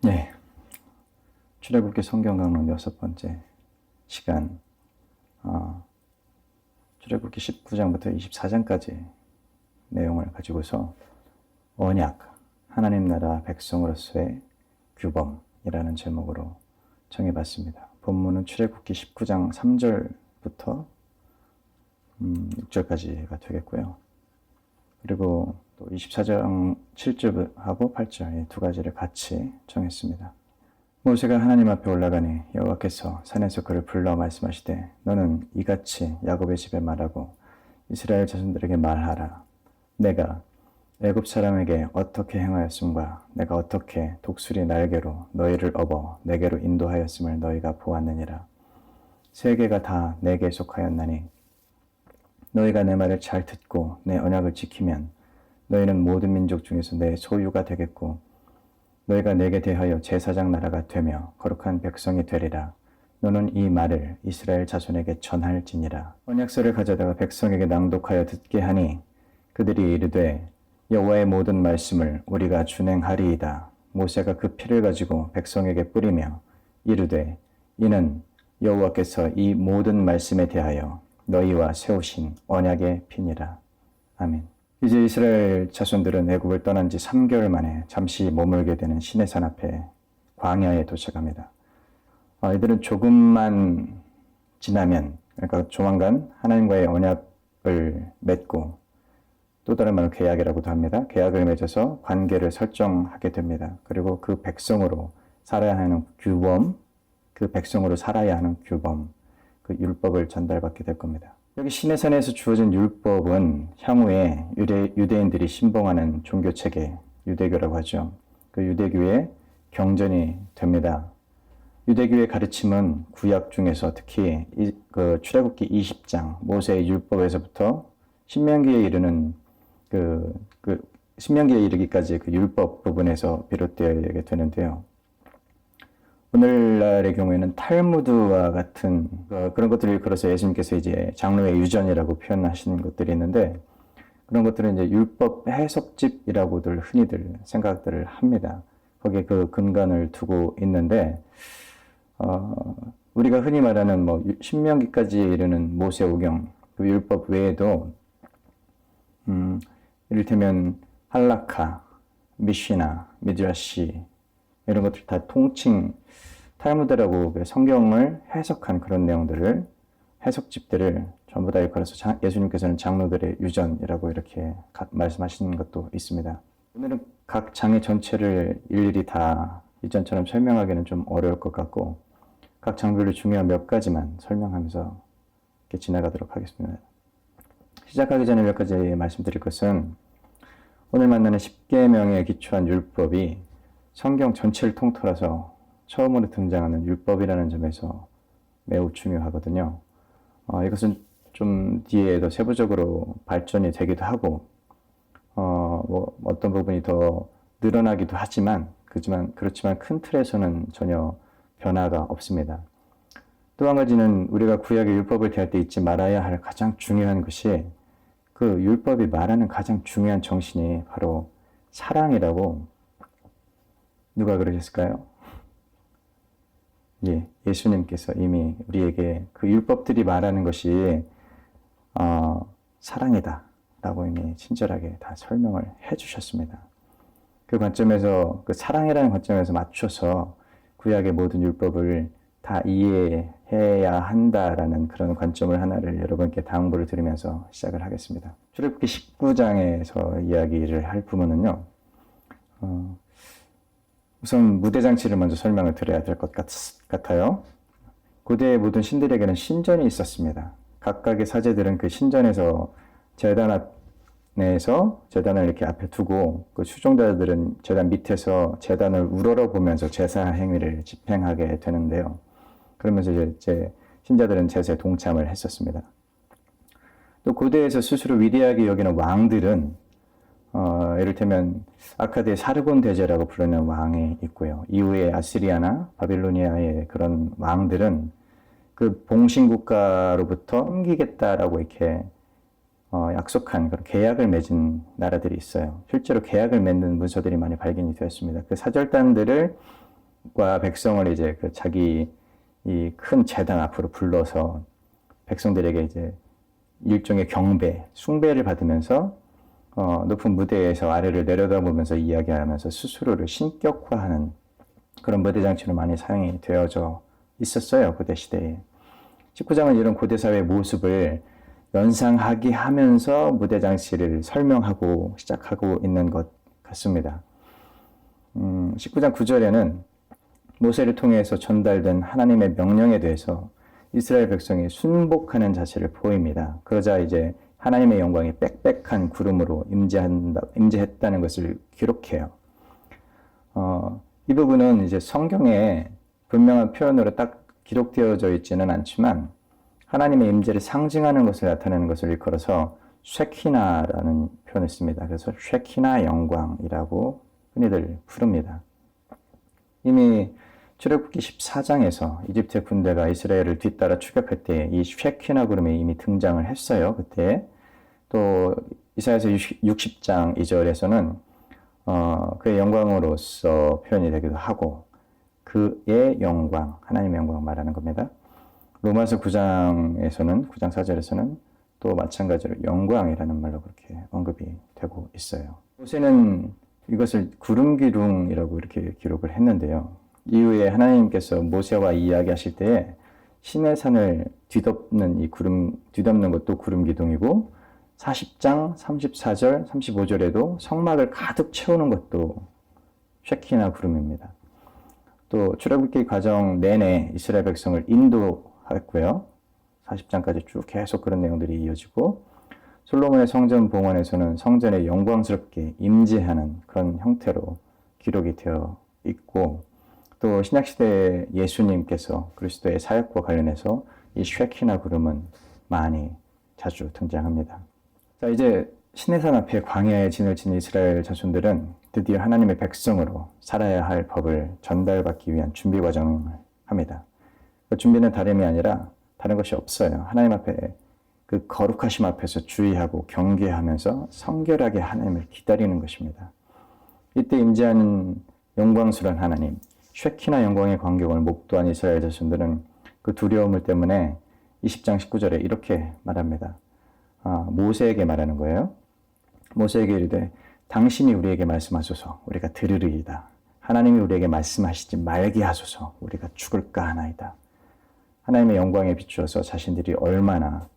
네, 출애굽기 성경 강론 6번째 시간, 출애굽기 19장부터 24장까지 내용을 가지고서 언약, 하나님 나라 백성으로서의 규범이라는 제목으로 정해봤습니다. 본문은 출애굽기 19장 3절부터 6절까지가 되겠고요. 그리고 또 24장 7절하고 8절 두 가지를 같이 정했습니다. 모세가 하나님 앞에 올라가니 여호와께서 산에서 그를 불러 말씀하시되 너는 이같이 야곱의 집에 말하고 이스라엘 자손들에게 말하라. 내가 애굽 사람에게 어떻게 행하였음과 내가 어떻게 독수리 날개로 너희를 업어 내게로 인도하였음을 너희가 보았느니라. 세계가 다 내게 속하였나니 너희가 내 말을 잘 듣고 내 언약을 지키면 너희는 모든 민족 중에서 내 소유가 되겠고 너희가 내게 대하여 제사장 나라가 되며 거룩한 백성이 되리라. 너는 이 말을 이스라엘 자손에게 전할지니라. 언약서를 가져다가 백성에게 낭독하여 듣게 하니 그들이 이르되 여호와의 모든 말씀을 우리가 준행하리이다. 모세가 그 피를 가지고 백성에게 뿌리며 이르되 이는 여호와께서 이 모든 말씀에 대하여 너희와 세우신 언약의 피니라. 아멘. 이제 이스라엘 자손들은 애굽을 떠난 지 3개월 만에 잠시 머물게 되는 시내산 앞에 광야에 도착합니다. 이들은 조금만 지나면, 그러니까 조만간 하나님과의 언약을 맺고 또 다른 말로 계약이라고도 합니다. 계약을 맺어서 관계를 설정하게 됩니다. 그리고 그 백성으로 살아야 하는 규범, 그 백성으로 살아야 하는 규범, 그 율법을 전달받게 될 겁니다. 여기 시내산에서 주어진 율법은 향후에 유대인들이 신봉하는 종교체계, 유대교라고 하죠. 그 유대교의 경전이 됩니다. 유대교의 가르침은 구약 중에서 특히 그 출애굽기 20장 모세의 율법에서부터 신명기에 이르는 신명기에 이르기까지 그 율법 부분에서 비롯되게 되는데요. 오늘날의 경우에는 탈무드와 같은 그런 것들을 걸어서 예수님께서 이제 장로의 유전이라고 표현하시는 것들이 있는데 그런 것들은 이제 율법 해석집이라고들 흔히들 생각들을 합니다. 거기에 그 근간을 두고 있는데 우리가 흔히 말하는 뭐 신명기까지 이르는 모세오경 그 율법 외에도 이를테면 할라카, 미시나, 미드라시 이런 것들 다 통칭 탈무드라고 성경을 해석한 그런 내용들을 해석집들을 전부 다 걸어서 예수님께서는 장로들의 유전이라고 이렇게 말씀하시는 것도 있습니다. 오늘은 각 장의 전체를 일일이 다 이전처럼 설명하기는 좀 어려울 것 같고 각 장별로 중요한 몇 가지만 설명하면서 이렇게 지나가도록 하겠습니다. 시작하기 전에 몇 가지 말씀드릴 것은 오늘 만나는 10계명에 기초한 율법이 성경 전체를 통틀어서 처음으로 등장하는 율법이라는 점에서 매우 중요하거든요. 이것은 좀 뒤에 더 세부적으로 발전이 되기도 하고 뭐 어떤 부분이 더 늘어나기도 하지만 그렇지만 큰 틀에서는 전혀 변화가 없습니다. 또 한 가지는 우리가 구약의 율법을 대할 때 잊지 말아야 할 가장 중요한 것이 그 율법이 말하는 가장 중요한 정신이 바로 사랑이라고 누가 그러셨을까요? 예수님께서 이미 우리에게 그 율법들이 말하는 것이 사랑이다 라고 이미 친절하게 다 설명을 해주셨습니다. 그 관점에서 그 사랑이라는 관점에서 맞춰서 구약의 모든 율법을 다 이해해야 한다라는 그런 관점을 하나를 여러분께 당부를 드리면서 시작을 하겠습니다. 출애굽기 19장에서 이야기를 할 부분은요. 우선 무대장치를 먼저 설명을 드려야 될 것 같아요. 고대의 모든 신들에게는 신전이 있었습니다. 각각의 사제들은 그 신전에서 제단 안에서 제단을 이렇게 앞에 두고 그 수종자들은 제단 밑에서 제단을 우러러 보면서 제사 행위를 집행하게 되는데요. 그러면서 이제 신자들은 제사에 동참을 했었습니다. 또 고대에서 스스로 위대하게 여기는 왕들은 이를테면 아카드의 사르곤 대제라고 부르는 왕이 있고요. 이후에 아시리아나 바빌로니아의 그런 왕들은 그 봉신국가로부터 옮기겠다라고 이렇게 약속한 그런 계약을 맺은 나라들이 있어요. 실제로 계약을 맺는 문서들이 많이 발견이 되었습니다. 그 사절단들을 하나님과 백성을 이제 그 자기 이 큰 제단 앞으로 불러서 백성들에게 이제 일종의 경배, 숭배를 받으면서 높은 무대에서 아래를 내려다보면서 이야기하면서 스스로를 신격화하는 그런 무대 장치로 많이 사용이 되어져 있었어요. 고대 시대에. 19장은 이런 고대 사회의 모습을 연상하게 하면서 무대 장치를 설명하고 시작하고 있는 것 같습니다. 19장 9절에는 모세를 통해서 전달된 하나님의 명령에 대해서 이스라엘 백성이 순복하는 자세를 보입니다. 그러자 이제 하나님의 영광이 빽빽한 구름으로 임재했다는 것을 기록해요. 이 부분은 이제 성경에 분명한 표현으로 딱 기록되어져 있지는 않지만 하나님의 임재를 상징하는 것을 나타내는 것을 일컬어서 쉐키나라는 표현을 씁니다. 그래서 쉐키나 영광이라고 흔히들 부릅니다. 이미 출애굽기 14장에서 이집트의 군대가 이스라엘을 뒤따라 추격할 때 이 쉐키나 구름이 이미 등장을 했어요. 그때 또 이사야서 60장 2절에서는 그의 영광으로서 표현이 되기도 하고 그의 영광, 하나님의 영광 말하는 겁니다. 로마서 9장에서는 9장 4절에서는 또 마찬가지로 영광이라는 말로 그렇게 언급이 되고 있어요. 모세는 이것을 구름기둥이라고 이렇게 기록을 했는데요. 이후에 하나님께서 모세와 이야기하실 때에 시내산을 뒤덮는 것도 구름기둥이고 40장 34절 35절에도 성막을 가득 채우는 것도 쉐키나 구름입니다. 또 출애굽기 과정 내내 이스라엘 백성을 인도했고요. 40장까지 쭉 계속 그런 내용들이 이어지고 솔로몬의 성전 봉헌에서는 성전에 영광스럽게 임재하는 그런 형태로 기록이 되어 있고 또 신약시대의 예수님께서 그리스도의 사역과 관련해서 이 쉐키나 구름은 많이 자주 등장합니다. 자, 이제 시내산 앞에 광야에 진을 친 이스라엘 자손들은 드디어 하나님의 백성으로 살아야 할 법을 전달받기 위한 준비 과정을 합니다. 그 준비는 다름이 아니라 다른 것이 없어요. 하나님 앞에 그 거룩하심 앞에서 주의하고 경계하면서 성결하게 하나님을 기다리는 것입니다. 이때 임재하는 영광스러운 하나님, 쉐키나 영광의 광경을 목도한 이스라엘 자손들은 그 두려움을 때문에 20장 19절에 이렇게 말합니다. 모세에게 말하는 거예요. 모세에게 이르되 당신이 우리에게 말씀하소서 우리가 들으리이다. 하나님이 우리에게 말씀하시지 말게 하소서 우리가 죽을까 하나이다. 하나님의 영광에 비추어서 자신들이 얼마나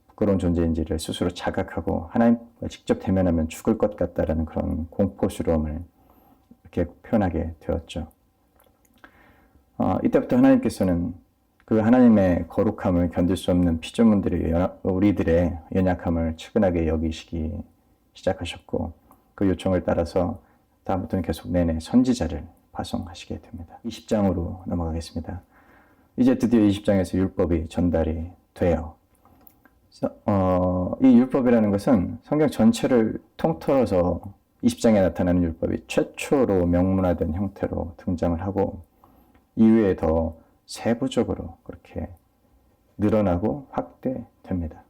부끄러운 존재인지를 스스로 자각하고 하나님과 직접 대면하면 죽을 것 같다라는 그런 공포스러움을 이렇게 표현하게 되었죠. 이때부터 하나님께서는 그 하나님의 거룩함을 견딜 수 없는 피조물들의 우리들의 연약함을 측은하게 여기시기 시작하셨고 그 요청을 따라서 다음부터는 계속 내내 선지자를 파송하시게 됩니다. 20장으로 넘어가겠습니다. 이제 드디어 20장에서 율법이 전달이 돼요. 이 율법이라는 것은 성경 전체를 통틀어서 20장에 나타나는 율법이 최초로 명문화된 형태로 등장을 하고 이후에 더 세부적으로 그렇게 늘어나고 확대됩니다.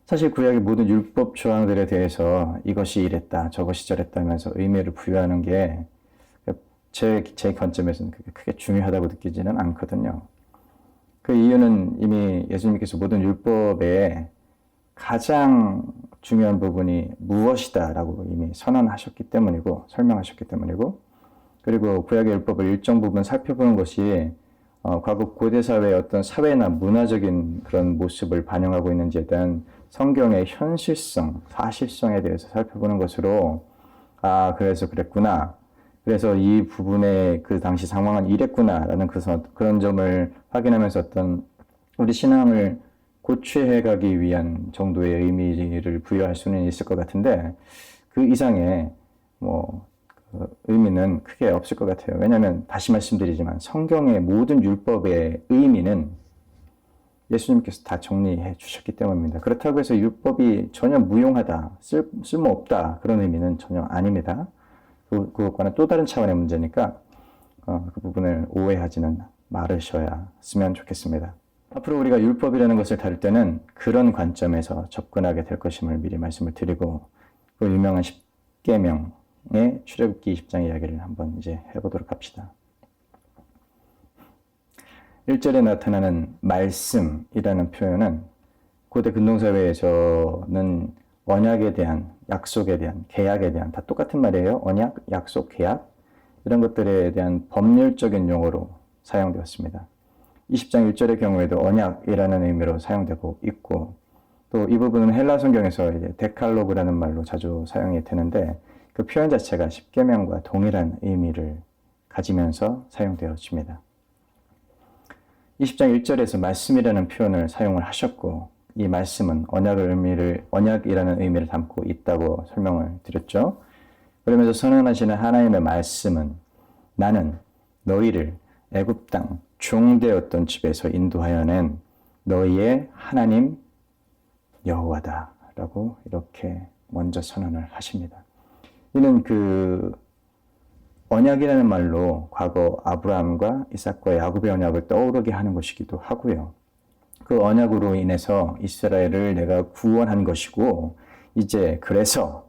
사실 구약의 모든 율법 조항들에 대해서 이것이 이랬다, 저것이 저랬다 하면서 의미를 부여하는 게 제 관점에서는 그게 크게 중요하다고 느끼지는 않거든요. 그 이유는 이미 예수님께서 모든 율법의 가장 중요한 부분이 무엇이다라고 이미 선언하셨기 때문이고 설명하셨기 때문이고 그리고 구약의 율법을 일정 부분 살펴보는 것이 과거 고대 사회의 어떤 사회나 문화적인 그런 모습을 반영하고 있는지에 대한 성경의 현실성, 사실성에 대해서 살펴보는 것으로 그래서 그랬구나. 그래서 이 부분의 그 당시 상황은 이랬구나라는 그런 점을 확인하면서 어떤 우리 신앙을 고취해가기 위한 정도의 의미를 부여할 수는 있을 것 같은데 그 이상의 의미는 크게 없을 것 같아요. 왜냐하면 다시 말씀드리지만 성경의 모든 율법의 의미는 예수님께서 다 정리해 주셨기 때문입니다. 그렇다고 해서 율법이 전혀 무용하다, 쓸모없다 그런 의미는 전혀 아닙니다. 그것과는 또 다른 차원의 문제니까 그 부분을 오해하지는 말으셨으면 좋겠습니다. 앞으로 우리가 율법이라는 것을 다룰 때는 그런 관점에서 접근하게 될 것임을 미리 말씀을 드리고 그 유명한 십계명 출애굽기 20장 이야기를 한번 이제 해보도록 합시다. 1절에 나타나는 말씀이라는 표현은 고대 근동사회에서는 언약에 대한, 약속에 대한, 계약에 대한 다 똑같은 말이에요. 언약, 약속, 계약 이런 것들에 대한 법률적인 용어로 사용되었습니다. 20장 1절의 경우에도 언약이라는 의미로 사용되고 있고 또 이 부분은 헬라 성경에서 이제 데칼로그라는 말로 자주 사용이 되는데 그 표현 자체가 십계명과 동일한 의미를 가지면서 사용되어집니다. 20장 1절에서 말씀이라는 표현을 사용을 하셨고 이 말씀은 언약이라는 의미를 담고 있다고 설명을 드렸죠. 그러면서 선언하시는 하나님의 말씀은 나는 너희를 애굽 땅 종되었던 집에서 인도하여 낸 너희의 하나님 여호와다라고 이렇게 먼저 선언을 하십니다. 이는 그 언약이라는 말로 과거 아브라함과 이삭과 야곱의 언약을 떠오르게 하는 것이기도 하고요. 그 언약으로 인해서 이스라엘을 내가 구원한 것이고 이제 그래서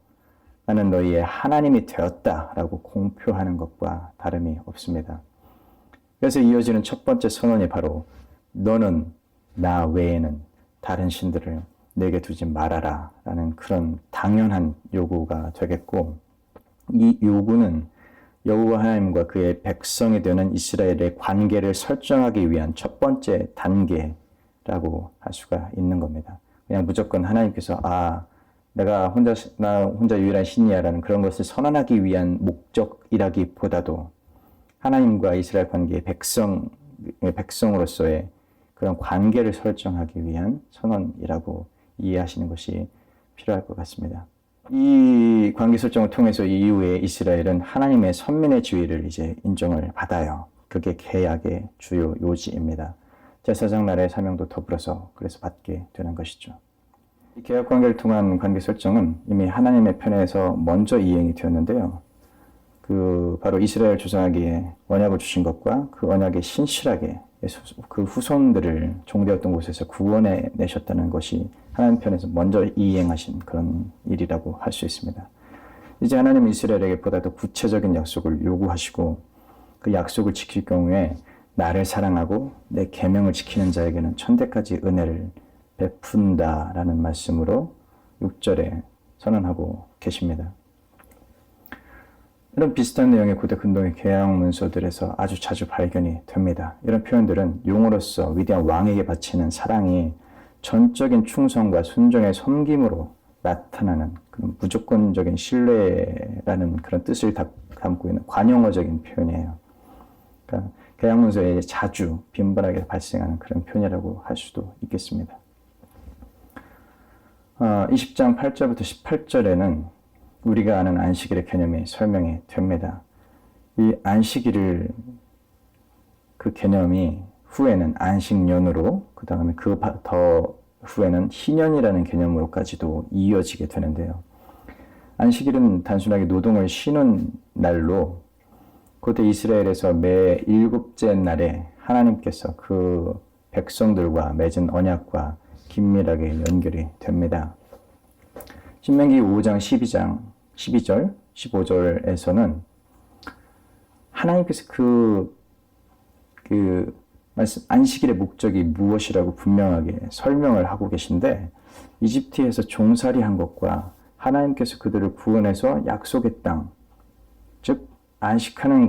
나는 너희의 하나님이 되었다라고 공표하는 것과 다름이 없습니다. 그래서 이어지는 첫 번째 선언이 바로 너는 나 외에는 다른 신들을 내게 두지 말아라 라는 그런 당연한 요구가 되겠고 이 요구는 여호와 하나님과 그의 백성이 되는 이스라엘의 관계를 설정하기 위한 첫 번째 단계라고 할 수가 있는 겁니다. 그냥 무조건 하나님께서 나 혼자 유일한 신이야라는 그런 것을 선언하기 위한 목적이라기보다도 하나님과 이스라엘 관계의 백성으로서의 그런 관계를 설정하기 위한 선언이라고 이해하시는 것이 필요할 것 같습니다. 이 관계 설정을 통해서 이후에 이스라엘은 하나님의 선민의 지위를 이제 인정을 받아요. 그게 계약의 주요 요지입니다. 제사장 나라의 사명도 더불어서 그래서 받게 되는 것이죠. 이 계약 관계를 통한 관계 설정은 이미 하나님의 편에서 먼저 이행이 되었는데요. 바로 이스라엘 조상에게 언약을 주신 것과 그 언약에 신실하게 그 후손들을 종되었던 곳에서 구원해 내셨다는 것이 하나님 편에서 먼저 이행하신 그런 일이라고 할 수 있습니다. 이제 하나님은 이스라엘에게 보다 더 구체적인 약속을 요구하시고 그 약속을 지킬 경우에 나를 사랑하고 내 계명을 지키는 자에게는 천대까지 은혜를 베푼다라는 말씀으로 6절에 선언하고 계십니다. 이런 비슷한 내용의 고대 근동의 계약 문서들에서 아주 자주 발견이 됩니다. 이런 표현들은 용으로서 위대한 왕에게 바치는 사랑이 전적인 충성과 순종의 섬김으로 나타나는 그런 무조건적인 신뢰라는 그런 뜻을 담고 있는 관용어적인 표현이에요. 그러니까 계약 문서에 자주 빈번하게 발생하는 그런 표현이라고 할 수도 있겠습니다. 20장 8절부터 18절에는 우리가 아는 안식일의 개념이 설명이 됩니다. 이 안식일을 그 개념이 후에는 안식년으로 그 다음에 그 더 후에는 희년이라는 개념으로까지도 이어지게 되는데요. 안식일은 단순하게 노동을 쉬는 날로 고대 이스라엘에서 매 7째 날에 하나님께서 그 백성들과 맺은 언약과 긴밀하게 연결이 됩니다. 신명기 5장 12절, 15절에서는 하나님께서 말씀, 안식일의 목적이 무엇이라고 분명하게 설명을 하고 계신데 이집트에서 종살이한 것과 하나님께서 그들을 구원해서 약속의 땅, 즉 안식하는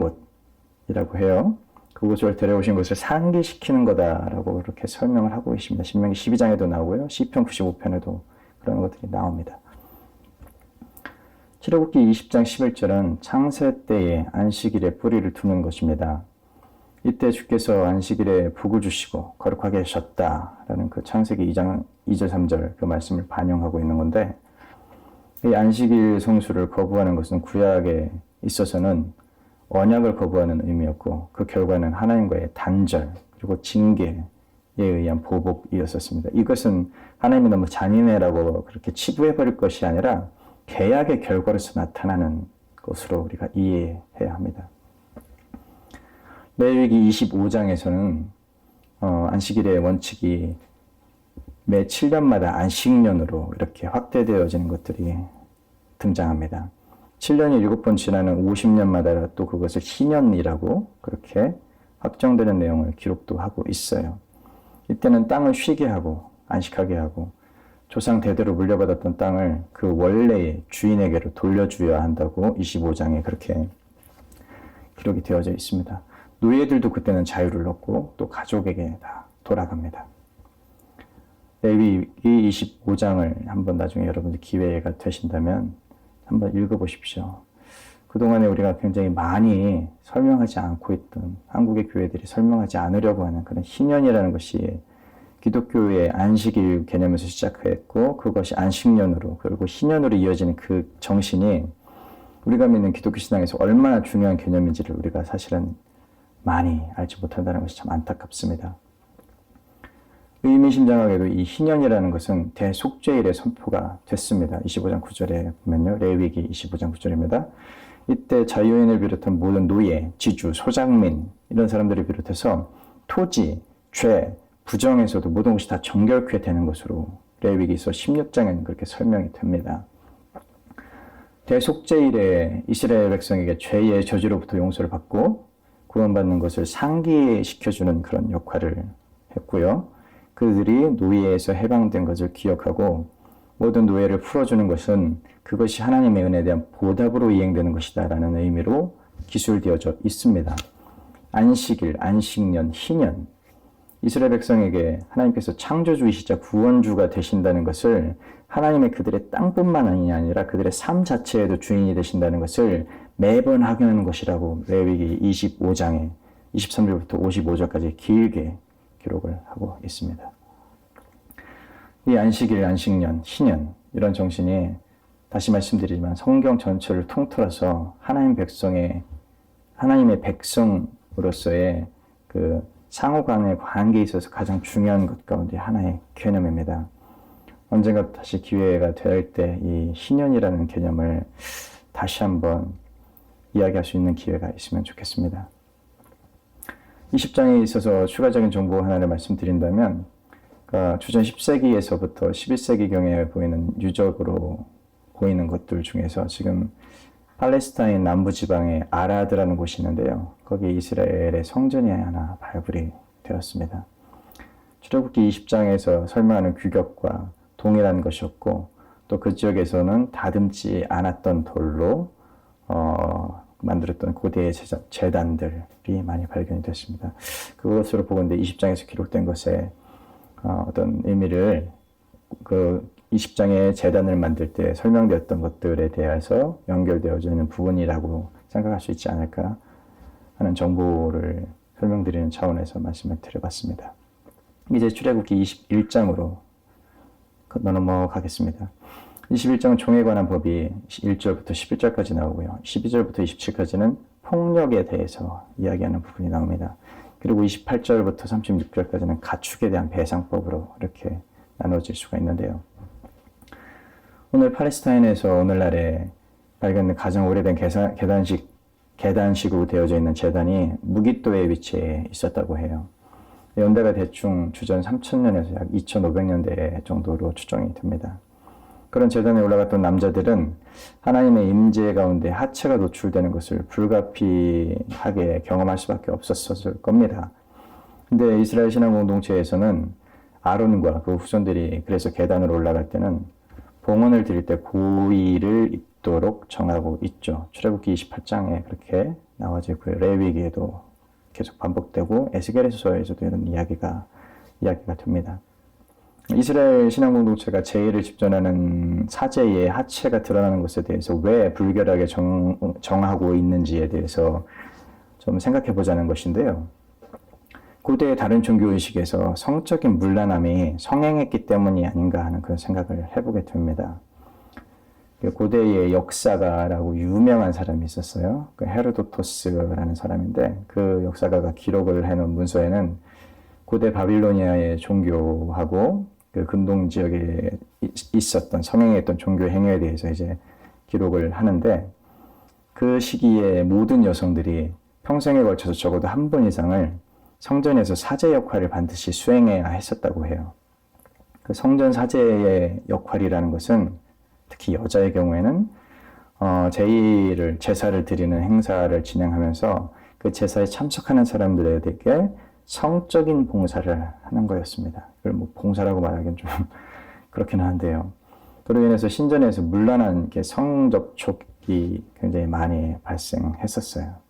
곳이라고 해요. 그곳을 데려오신 것을 상기시키는 거다라고 이렇게 설명을 하고 계십니다. 신명기 12장에도 나오고요. 시편 95편에도 그런 것들이 나옵니다. 출애굽기 20장 11절은 창세 때에 안식일에 뿌리를 두는 것입니다. 이때 주께서 안식일에 복을 주시고 거룩하게 하셨다라는 그 창세기 2장 2절 3절 그 말씀을 반영하고 있는 건데 이 안식일 성수를 거부하는 것은 구약에 있어서는 언약을 거부하는 의미였고 그 결과는 하나님과의 단절 그리고 징계에 의한 보복이었었습니다. 이것은 하나님이 너무 잔인해라고 그렇게 치부해버릴 것이 아니라 계약의 결과로서 나타나는 것으로 우리가 이해해야 합니다. 레위기 25장에서는 안식일의 원칙이 매 7년마다 안식년으로 이렇게 확대되어지는 것들이 등장합니다. 7년이 7번 지나는 50년마다 또 그것을 희년이라고 그렇게 확정되는 내용을 기록도 하고 있어요. 이때는 땅을 쉬게 하고 안식하게 하고 조상 대대로 물려받았던 땅을 그 원래의 주인에게로 돌려줘야 한다고 25장에 그렇게 기록이 되어져 있습니다. 노예들도 그때는 자유를 얻고 또 가족에게 다 돌아갑니다. 레위기 25장을 한번 나중에 여러분들 기회가 되신다면 한번 읽어보십시오. 그동안에 우리가 굉장히 많이 설명하지 않고 있던 한국의 교회들이 설명하지 않으려고 하는 그런 희년이라는 것이 기독교의 안식일 개념에서 시작했고 그것이 안식년으로 그리고 희년으로 이어지는 그 정신이 우리가 믿는 기독교 신앙에서 얼마나 중요한 개념인지를 우리가 사실은 많이 알지 못한다는 것이 참 안타깝습니다. 의미심장하게도 이 희년이라는 것은 대속죄일에 선포가 됐습니다. 25장 9절에 보면요. 레위기 25장 9절입니다. 이때 자유인을 비롯한 모든 노예, 지주, 소장민 이런 사람들을 비롯해서 토지, 죄, 부정에서도 모든 것이 다 정결케 되는 것으로 레위기서 16장에는 그렇게 설명이 됩니다. 대속죄일에 이스라엘 백성에게 죄의 저주로부터 용서를 받고 구원받는 것을 상기시켜주는 그런 역할을 했고요. 그들이 노예에서 해방된 것을 기억하고 모든 노예를 풀어주는 것은 그것이 하나님의 은혜에 대한 보답으로 이행되는 것이다 라는 의미로 기술되어져 있습니다. 안식일, 안식년, 희년 이스라엘 백성에게 하나님께서 창조주이시자 구원주가 되신다는 것을 하나님의 그들의 땅뿐만 아니라 그들의 삶 자체에도 주인이 되신다는 것을 매번 확인하는 것이라고 레위기 25장에 23절부터 55절까지 길게 기록을 하고 있습니다. 이 안식일, 안식년, 희년 이런 정신이 다시 말씀드리지만 성경 전체를 통틀어서 하나님의 백성으로서의 그 상호간의 관계에 있어서 가장 중요한 것 가운데 하나의 개념입니다. 언젠가 다시 기회가 될 때 이 희년이라는 개념을 다시 한번 이야기할 수 있는 기회가 있으면 좋겠습니다. 20장에 있어서 추가적인 정보 하나를 말씀드린다면 주전 10세기에서부터 11세기경에 보이는 유적으로 보이는 것들 중에서 지금 팔레스타인 남부지방의 아라드라는 곳이 있는데요. 거기 이스라엘의 성전이 하나 발굴이 되었습니다. 출애굽기 20장에서 설명하는 규격과 동일한 것이었고 또 그 지역에서는 다듬지 않았던 돌로 만들었던 고대의 제단들이 많이 발견이 됐습니다. 그것으로 보건대 20장에서 기록된 것에 어떤 의미를 그 20장의 제단을 만들 때 설명되었던 것들에 대해서 연결되어져 있는 부분이라고 생각할 수 있지 않을까 하는 정보를 설명드리는 차원에서 말씀을 드려봤습니다. 이제 출애굽기 21장으로 넘어가겠습니다. 21장은 종에 관한 법이 1절부터 11절까지 나오고요. 12절부터 27까지는 폭력에 대해서 이야기하는 부분이 나옵니다. 그리고 28절부터 36절까지는 가축에 대한 배상법으로 이렇게 나눠질 수가 있는데요. 오늘 팔레스타인에서 오늘날에 발견된 가장 오래된 계단식으로 되어져 있는 제단이 무깃도에 위치해 있었다고 해요. 연대가 대충 주전 3000년에서 약 2500년대 정도로 추정이 됩니다. 그런 제단에 올라갔던 남자들은 하나님의 임재 가운데 하체가 노출되는 것을 불가피하게 경험할 수밖에 없었을 겁니다. 근데 이스라엘 신앙 공동체에서는 아론과 그 후손들이 그래서 계단으로 올라갈 때는 봉헌을 드릴 때 고의를 입도록 정하고 있죠. 출애굽기 28장에 그렇게 나와져 있고요. 레위기에도 계속 반복되고 에스겔서에서도 이런 이야기가 됩니다. 이스라엘 신앙 공동체가 제의를 집전하는 사제의 하체가 드러나는 것에 대해서 왜 불결하게 정하고 있는지에 대해서 좀 생각해 보자는 것인데요. 고대의 다른 종교의식에서 성적인 문란함이 성행했기 때문이 아닌가 하는 그런 생각을 해보게 됩니다. 고대의 역사가라고 유명한 사람이 있었어요. 헤로도토스라는 사람인데 그 역사가가 기록을 해놓은 문서에는 고대 바빌로니아의 종교하고 그 근동 지역에 있었던 성행했던 종교 행위에 대해서 이제 기록을 하는데 그 시기에 모든 여성들이 평생에 걸쳐서 적어도 한 번 이상을 성전에서 사제 역할을 반드시 수행해야 했었다고 해요. 그 성전 사제의 역할이라는 것은 특히 여자의 경우에는 제사를 드리는 행사를 진행하면서 그 제사에 참석하는 사람들에게 성적인 봉사를 하는 거였습니다. 이걸 뭐 봉사라고 말하기는 좀 그렇긴 한데요. 그로 인해서 신전에서 문란한 성접촉이 굉장히 많이 발생했었어요.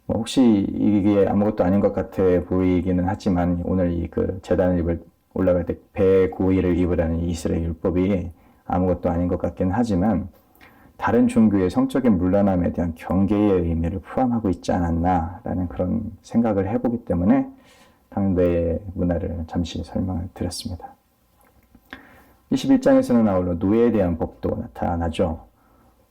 뭐 혹시 이게 아무것도 아닌 것 같아 보이기는 하지만 오늘 이 제단을 올라갈 때 배고이를 입으라는 이스라엘 율법이 아무것도 아닌 것 같긴 하지만 다른 종교의 성적인 문란함에 대한 경계의 의미를 포함하고 있지 않았나라는 그런 생각을 해보기 때문에 당대의 문화를 잠시 설명을 드렸습니다. 21장에서는 아울러 노예에 대한 법도 나타나죠.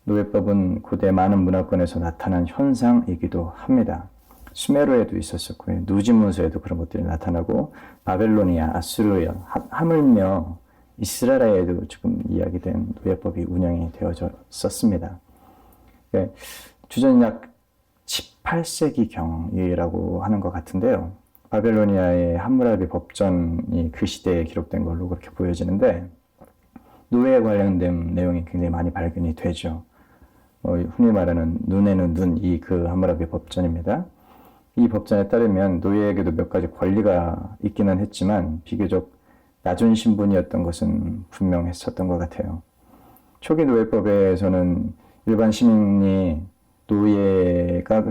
노예법은 고대 많은 문화권에서 나타난 현상이기도 합니다. 수메르에도 있었었고요. 누지 문서에도 그런 것들이 나타나고 바벨로니아, 아수르야, 하물며 이스라엘에도 지금 이야기된 노예법이 운영이 되어졌었습니다. 주전 약 18세기경이라고 하는 것 같은데요. 바벨로니아의 함무라비 법전이 그 시대에 기록된 걸로 그렇게 보여지는데 노예에 관련된 내용이 굉장히 많이 발견이 되죠. 흔히 말하는 눈에는 눈, 함무라비 법전입니다. 이 법전에 따르면 노예에게도 몇 가지 권리가 있기는 했지만 비교적 낮은 신분이었던 것은 분명했었던 것 같아요. 초기 노예법에서는 일반 시민이 노예가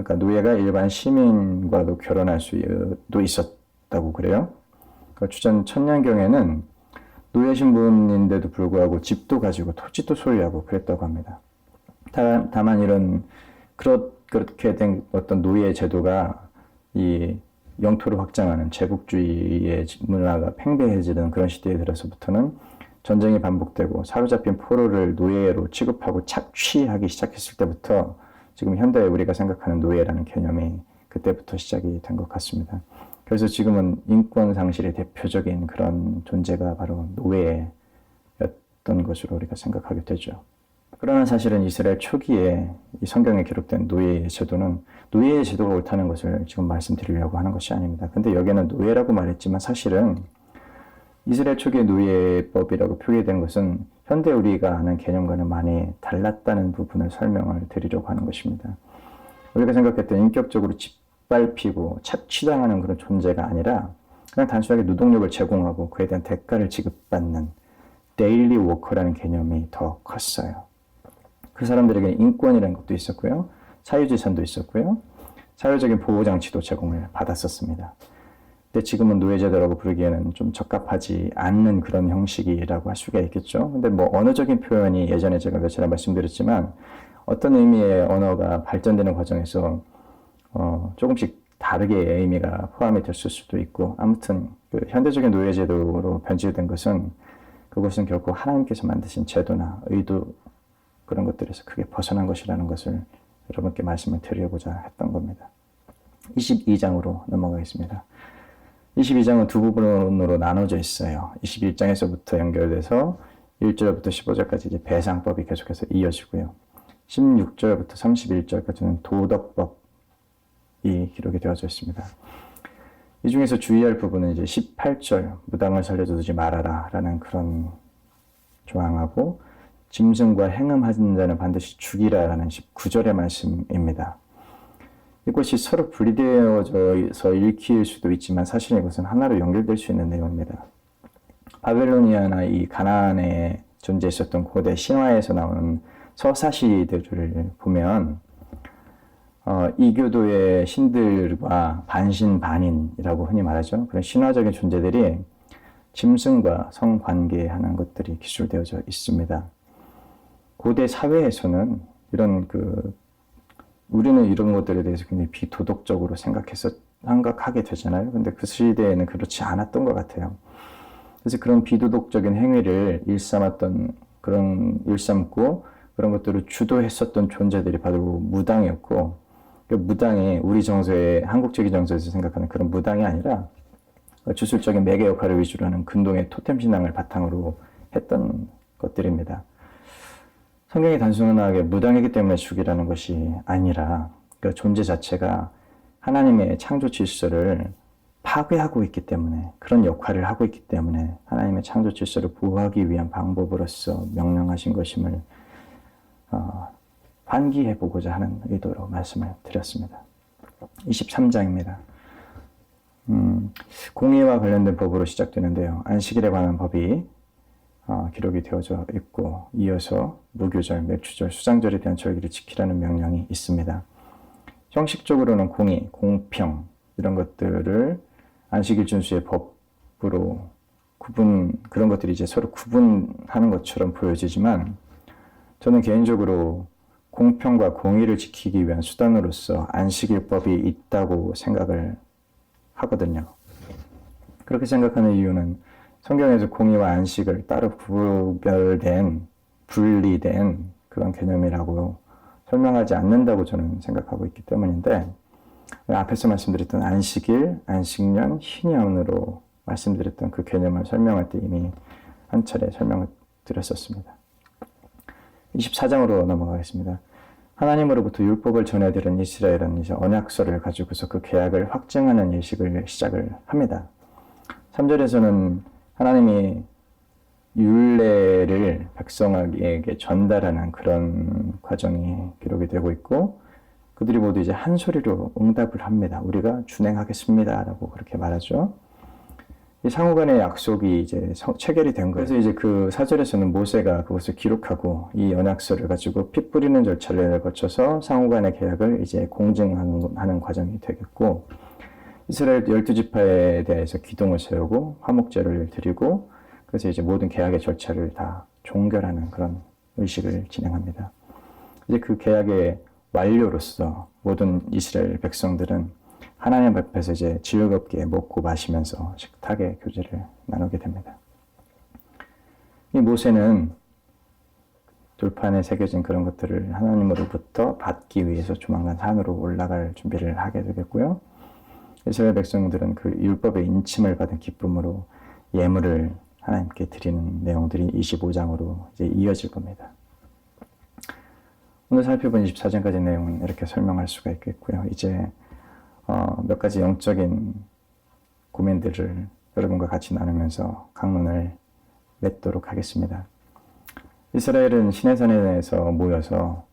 일반 시민과도 결혼할 수도 있었다고 그래요. 주전 천년경에는 노예 신분인데도 불구하고 집도 가지고 토지도 소유하고 그랬다고 합니다. 다만 그렇게 된 어떤 노예 제도가 이 영토를 확장하는 제국주의의 문화가 팽배해지는 그런 시대에 들어서부터는 전쟁이 반복되고 사로잡힌 포로를 노예로 취급하고 착취하기 시작했을 때부터 지금 현대에 우리가 생각하는 노예라는 개념이 그때부터 시작이 된 것 같습니다. 그래서 지금은 인권 상실의 대표적인 그런 존재가 바로 노예였던 것으로 우리가 생각하게 되죠. 그러나 사실은 이스라엘 초기에 이 성경에 기록된 노예의 제도는 노예의 제도가 옳다는 것을 지금 말씀드리려고 하는 것이 아닙니다. 근데 여기에는 노예라고 말했지만 사실은 이스라엘 초기의 노예법이라고 표기된 것은 현대 우리가 아는 개념과는 많이 달랐다는 부분을 설명을 드리려고 하는 것입니다. 우리가 생각했던 인격적으로 짓밟히고 착취당하는 그런 존재가 아니라 그냥 단순하게 노동력을 제공하고 그에 대한 대가를 지급받는 데일리 워커라는 개념이 더 컸어요. 그 사람들에게는 인권이라는 것도 있었고요. 사유재산도 있었고요. 사회적인 보호장치도 제공을 받았었습니다. 근데 지금은 노예제도라고 부르기에는 좀 적합하지 않는 그런 형식이라고 할 수가 있겠죠. 근데 언어적인 표현이 예전에 제가 며칠 전에 말씀드렸지만 어떤 의미의 언어가 발전되는 과정에서 조금씩 다르게 의미가 포함이 됐을 수도 있고 아무튼 현대적인 노예제도로 변질된 것은 그것은 결코 하나님께서 만드신 제도나 의도 그런 것들에서 크게 벗어난 것이라는 것을 여러분께 말씀을 드리고자 했던 겁니다. 22장으로 넘어가겠습니다. 22장은 두 부분으로 나눠져 있어요. 21장에서부터 연결돼서 1절부터 15절까지 이제 배상법이 계속해서 이어지고요. 16절부터 31절까지는 도덕법이 기록이 되어져 있습니다. 이 중에서 주의할 부분은 이제 18절 무당을 살려두지 말아라 라는 그런 조항하고 짐승과 행음하는 자는 반드시 죽이라라는 19절의 말씀입니다. 이것이 서로 분리되어서 읽힐 수도 있지만 사실 이것은 하나로 연결될 수 있는 내용입니다. 바벨로니아나 이 가나안에 존재했었던 고대 신화에서 나오는 서사시들을 보면 이교도의 신들과 반신반인이라고 흔히 말하죠. 그런 신화적인 존재들이 짐승과 성관계하는 것들이 기술되어져 있습니다. 고대 사회에서는 우리는 이런 것들에 대해서 굉장히 비도덕적으로 생각하게 되잖아요. 근데 그 시대에는 그렇지 않았던 것 같아요. 그래서 그런 비도덕적인 행위를 일삼고 그런 것들을 주도했었던 존재들이 바로 무당이었고, 그 무당이 우리 정서에, 한국적인 정서에서 생각하는 그런 무당이 아니라 주술적인 매개 역할을 위주로 하는 근동의 토템 신앙을 바탕으로 했던 것들입니다. 성경이 단순하게 무당이기 때문에 죽이라는 것이 아니라 그 존재 자체가 하나님의 창조 질서를 파괴하고 있기 때문에, 그런 역할을 하고 있기 때문에 하나님의 창조 질서를 보호하기 위한 방법으로서 명령하신 것임을 환기해보고자 하는 의도로 말씀을 드렸습니다. 23장입니다. 공의와 관련된 법으로 시작되는데요. 안식일에 관한 법이 기록이 되어져 있고 이어서 무교절, 맥주절, 수장절에 대한 절기를 지키라는 명령이 있습니다. 형식적으로는 공의, 공평 이런 것들을 안식일 준수의 법으로 그런 것들이 이제 서로 구분하는 것처럼 보여지지만 저는 개인적으로 공평과 공의를 지키기 위한 수단으로서 안식일법이 있다고 생각을 하거든요. 그렇게 생각하는 이유는 성경에서 공의와 안식을 따로 분리된 그런 개념이라고 설명하지 않는다고 저는 생각하고 있기 때문인데 앞에서 말씀드렸던 안식일, 안식년, 희년으로 말씀드렸던 그 개념을 설명할 때 이미 한 차례 설명을 드렸었습니다. 24장으로 넘어가겠습니다. 하나님으로부터 율법을 전해들은 이스라엘은 이제 언약서를 가지고서 그 계약을 확증하는 예식을 시작을 합니다. 3절에서는 하나님이 율례를 백성에게 전달하는 그런 과정이 기록이 되고 있고 그들이 모두 이제 한 소리로 응답을 합니다. 우리가 준행하겠습니다라고 그렇게 말하죠. 이 상호간의 약속이 이제 체결이 된 거예요. 그래서 이제 그 4절에서는 모세가 그것을 기록하고 이 언약서를 가지고 피 뿌리는 절차를 거쳐서 상호간의 계약을 이제 공증하는 과정이 되겠고 이스라엘 12지파에 대해서 기둥을 세우고 화목제를 드리고 그래서 이제 모든 계약의 절차를 다 종결하는 그런 의식을 진행합니다. 이제 그 계약의 완료로서 모든 이스라엘 백성들은 하나님 앞에서 이제 즐겁게 먹고 마시면서 식탁의 교제를 나누게 됩니다. 이 모세는 돌판에 새겨진 그런 것들을 하나님으로부터 받기 위해서 조만간 산으로 올라갈 준비를 하게 되겠고요. 이스라엘 백성들은 그 율법의 인침을 받은 기쁨으로 예물을 하나님께 드리는 내용들이 25장으로 이제 이어질 겁니다. 오늘 살펴본 24장까지 내용은 이렇게 설명할 수가 있겠고요. 이제 몇 가지 영적인 고민들을 여러분과 같이 나누면서 강론을 맺도록 하겠습니다. 이스라엘은 시내산에서 모여서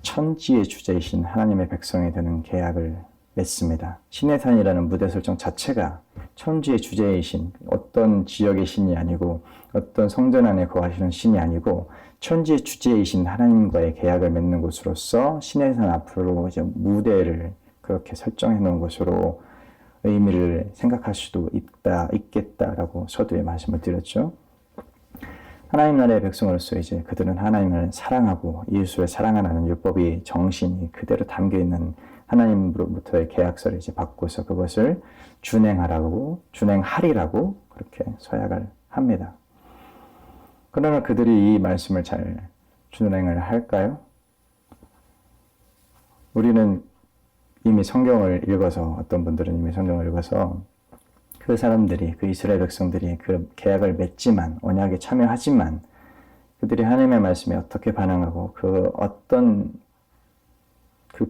천지의 주제이신 하나님의 백성이 되는 계약을 맺습니다. 시내산이라는 무대 설정 자체가 천지의 주제이신 어떤 지역의 신이 아니고 어떤 성전 안에 거하시는 신이 아니고 천지의 주제이신 하나님과의 계약을 맺는 곳으로서 시내산 앞으로 이제 무대를 그렇게 설정해 놓은 것으로 의미를 생각할 수도 있겠다라고 서두에 말씀을 드렸죠. 하나님 나라의 백성으로서 이제 그들은 하나님을 사랑하고 이웃을 사랑하는 율법이 정신이 그대로 담겨 있는 하나님으로부터의 계약서를 이제 받고서 그것을 준행하리라고 그렇게 서약을 합니다. 그러나 그들이 이 말씀을 잘 준행을 할까요? 우리는 이미 성경을 읽어서 어떤 분들은 이미 성경을 읽어서 그 사람들이 그 이스라엘 백성들이 그 계약을 맺지만 언약에 참여하지만 그들이 하나님의 말씀에 어떻게 반응하고 그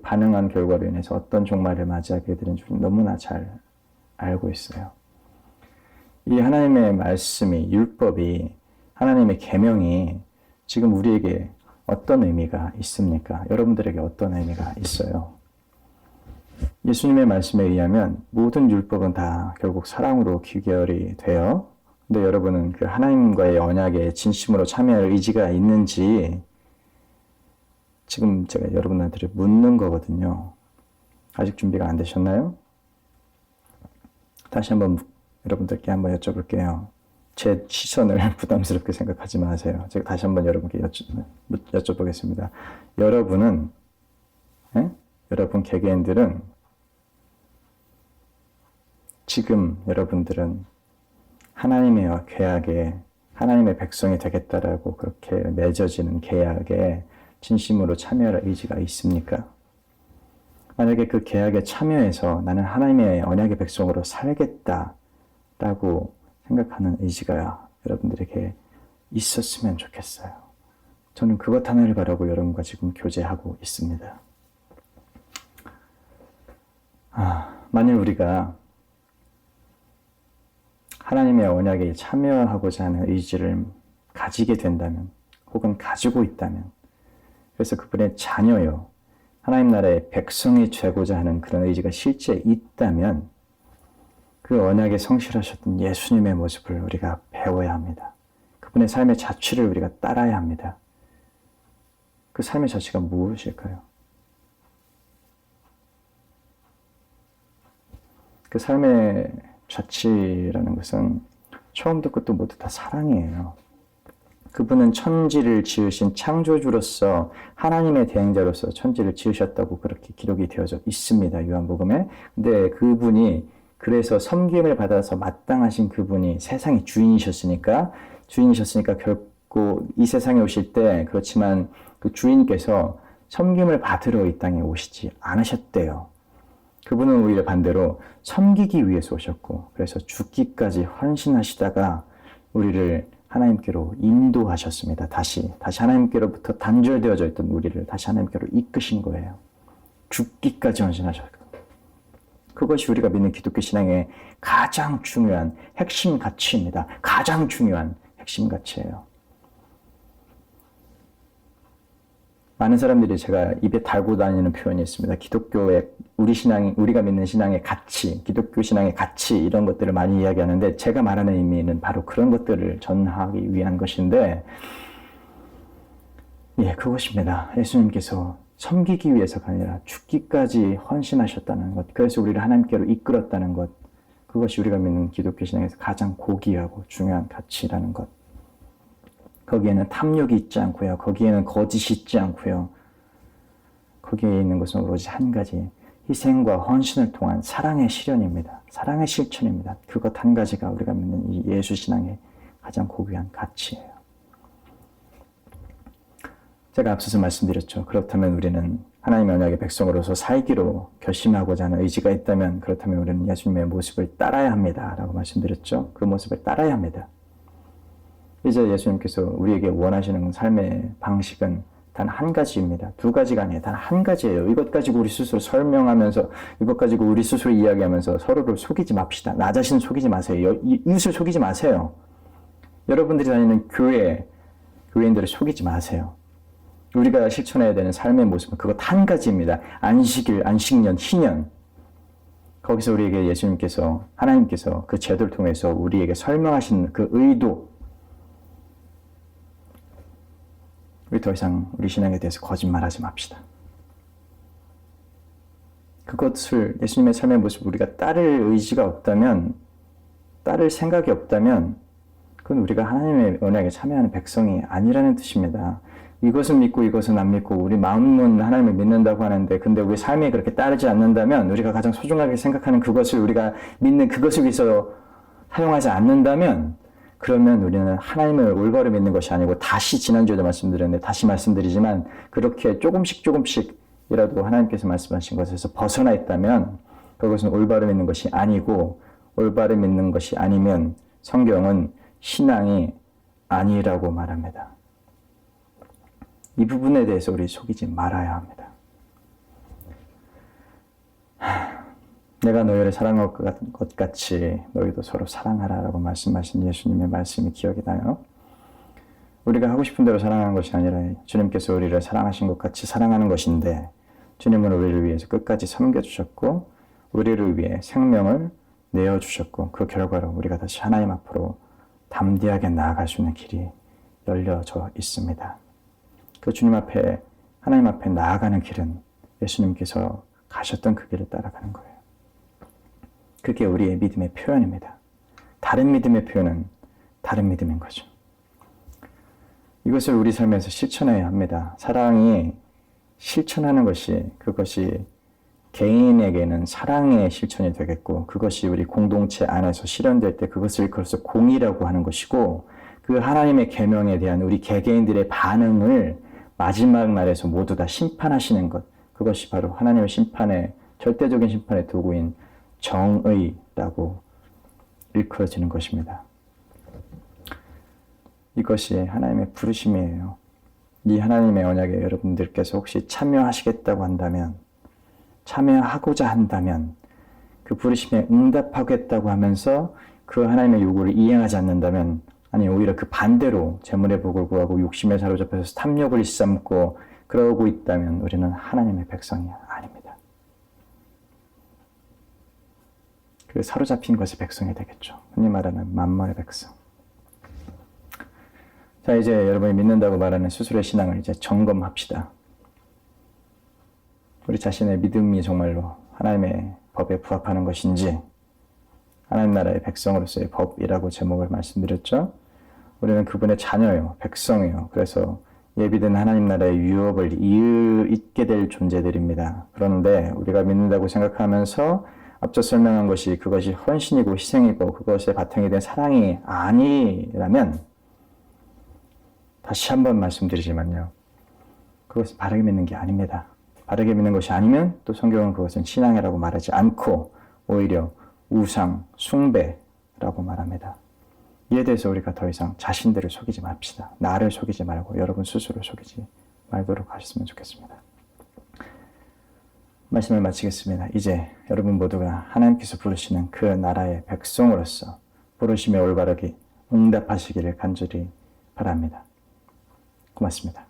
반응한 결과로 인해서 어떤 종말을 맞이하게 되는지 너무나 잘 알고 있어요. 이 하나님의 말씀이 율법이 하나님의 계명이 지금 우리에게 어떤 의미가 있습니까? 여러분들에게 어떤 의미가 있어요? 예수님의 말씀에 의하면 모든 율법은 다 결국 사랑으로 귀결이 돼요. 근데 여러분은 그 하나님과의 언약에 진심으로 참여할 의지가 있는지 지금 제가 여러분한테 묻는 거거든요. 아직 준비가 안 되셨나요? 다시 한번 여러분들께 한번 여쭤볼게요. 제 시선을 부담스럽게 생각하지 마세요. 제가 다시 한번 여러분께 여쭤보겠습니다. 여러분 개개인들은 지금 여러분들은 하나님의 계약에 하나님의 백성이 되겠다라고 그렇게 맺어지는 계약에 진심으로 참여할 의지가 있습니까? 만약에 그 계약에 참여해서 나는 하나님의 언약의 백성으로 살겠다라고 생각하는 의지가 여러분들에게 있었으면 좋겠어요. 저는 그것 하나를 바라고 여러분과 지금 교제하고 있습니다. 만일 우리가 하나님의 언약에 참여하고자 하는 의지를 가지게 된다면 혹은 가지고 있다면 그래서 그분의 자녀요. 하나님 나라의 백성이 되고자 하는 그런 의지가 실제 있다면 그 언약에 성실하셨던 예수님의 모습을 우리가 배워야 합니다. 그분의 삶의 자취를 우리가 따라야 합니다. 그 삶의 자취가 무엇일까요? 그 삶의 자취라는 것은 처음부터 끝도 모두 다 사랑이에요. 그분은 천지를 지으신 창조주로서 하나님의 대행자로서 천지를 지으셨다고 그렇게 기록이 되어져 있습니다. 요한복음에. 근데 그분이 그래서 섬김을 받아서 마땅하신 그분이 세상의 주인이셨으니까 결국 이 세상에 오실 때 그렇지만 그 주인께서 섬김을 받으러 이 땅에 오시지 않으셨대요. 그분은 오히려 반대로 섬기기 위해서 오셨고 그래서 죽기까지 헌신하시다가 우리를 하나님께로 인도하셨습니다. 다시 하나님께로부터 단절되어져 있던 우리를 다시 하나님께로 이끄신 거예요. 죽기까지 헌신하셨고 그것이 우리가 믿는 기독교 신앙의 가장 중요한 핵심 가치입니다. 가장 중요한 핵심 가치예요. 많은 사람들이 제가 입에 달고 다니는 표현이 있습니다. 기독교의 우리가 믿는 신앙의 가치, 기독교 신앙의 가치 이런 것들을 많이 이야기하는데 제가 말하는 의미는 바로 그런 것들을 전하기 위한 것인데 그것입니다. 예수님께서 섬기기 위해서가 아니라 죽기까지 헌신하셨다는 것, 그래서 우리를 하나님께로 이끌었다는 것, 그것이 우리가 믿는 기독교 신앙에서 가장 고귀하고 중요한 가치라는 것. 거기에는 탐욕이 있지 않고요. 거기에는 거짓이 있지 않고요. 거기에 있는 것은 오로지 한 가지, 희생과 헌신을 통한 사랑의 실현입니다. 사랑의 실천입니다. 그것 한 가지가 우리가 믿는 이 예수 신앙의 가장 고귀한 가치예요. 제가 앞서서 말씀드렸죠. 그렇다면 우리는 하나님의 언약의 백성으로서 살기로 결심하고자 하는 의지가 있다면 그렇다면 우리는 예수님의 모습을 따라야 합니다. 라고 말씀드렸죠. 그 모습을 따라야 합니다. 이제 예수님께서 우리에게 원하시는 삶의 방식은 단 한 가지입니다. 두 가지가 아니에요. 단 한 가지예요. 이것 가지고 우리 스스로 설명하면서 이것 가지고 우리 스스로 이야기하면서 서로를 속이지 맙시다. 나 자신 속이지 마세요. 이웃을 속이지 마세요. 여러분들이 다니는 교회인들을 속이지 마세요. 우리가 실천해야 되는 삶의 모습은 그것 한 가지입니다. 안식일, 안식년, 희년. 거기서 우리에게 예수님께서, 하나님께서 그 제도를 통해서 우리에게 설명하신 그 의도, 우리 더 이상 우리 신앙에 대해서 거짓말하지 맙시다. 그것을 예수님의 삶의 모습을 우리가 따를 의지가 없다면, 따를 생각이 없다면 그건 우리가 하나님의 언약에 참여하는 백성이 아니라는 뜻입니다. 이것은 믿고 이것은 안 믿고 우리 마음은 하나님을 믿는다고 하는데 근데 우리 삶이 그렇게 따르지 않는다면 우리가 가장 소중하게 생각하는 그것을 우리가 믿는 그것을 위해서 사용하지 않는다면 그러면 우리는 하나님을 올바로 믿는 것이 아니고 다시 지난주에도 말씀드렸는데 다시 말씀드리지만 그렇게 조금씩이라도 하나님께서 말씀하신 것에서 벗어나 있다면 그것은 올바로 믿는 것이 아니고 올바로 믿는 것이 아니면 성경은 신앙이 아니라고 말합니다. 이 부분에 대해서 우리 속이지 말아야 합니다. 내가 너희를 사랑할 것 같이 너희도 서로 사랑하라라고 말씀하신 예수님의 말씀이 기억이 나요. 우리가 하고 싶은 대로 사랑하는 것이 아니라 주님께서 우리를 사랑하신 것 같이 사랑하는 것인데 주님은 우리를 위해서 끝까지 섬겨주셨고 우리를 위해 생명을 내어주셨고 그 결과로 우리가 다시 하나님 앞으로 담대하게 나아갈 수 있는 길이 열려져 있습니다. 그 주님 앞에 하나님 앞에 나아가는 길은 예수님께서 가셨던 그 길을 따라가는 거예요. 그게 우리의 믿음의 표현입니다. 다른 믿음의 표현은 다른 믿음인 거죠. 이것을 우리 삶에서 실천해야 합니다. 사랑이 실천하는 것이 그것이 개인에게는 사랑의 실천이 되겠고 그것이 우리 공동체 안에서 실현될 때 그것을 공의라고 하는 것이고 그 하나님의 계명에 대한 우리 개개인들의 반응을 마지막 날에서 모두 다 심판하시는 것 그것이 바로 하나님의 심판의 절대적인 심판의 도구인 정의라고 일컬어지는 것입니다. 이것이 하나님의 부르심이에요. 이 하나님의 언약에 여러분들께서 혹시 참여하시겠다고 한다면 참여하고자 한다면 그 부르심에 응답하겠다고 하면서 그 하나님의 요구를 이행하지 않는다면 아니 오히려 그 반대로 재물의 복을 구하고 욕심에 사로잡혀서 탐욕을 일삼고 그러고 있다면 우리는 하나님의 백성이 아닙니다. 그 사로잡힌 것의 백성이 되겠죠. 흔히 말하는 만물의 백성. 자, 이제 여러분이 믿는다고 말하는 스스로의 신앙을 이제 점검합시다. 우리 자신의 믿음이 정말로 하나님의 법에 부합하는 것인지, 하나님 나라의 백성으로서의 법이라고 제목을 말씀드렸죠. 우리는 그분의 자녀예요. 백성이에요. 그래서 예비된 하나님 나라의 유업을 잇게 될 존재들입니다. 그런데 우리가 믿는다고 생각하면서 앞서 설명한 것이 그것이 헌신이고 희생이고 그것의 바탕이 된 사랑이 아니라면, 다시 한번 말씀드리지만요, 그것은 바르게 믿는 게 아닙니다. 바르게 믿는 것이 아니면 또 성경은 그것은 신앙이라고 말하지 않고 오히려 우상, 숭배라고 말합니다. 이에 대해서 우리가 더 이상 자신들을 속이지 맙시다. 나를 속이지 말고 여러분 스스로 속이지 말도록 하셨으면 좋겠습니다. 말씀을 마치겠습니다. 이제 여러분 모두가 하나님께서 부르시는 그 나라의 백성으로서 부르심에 올바르게 응답하시기를 간절히 바랍니다. 고맙습니다.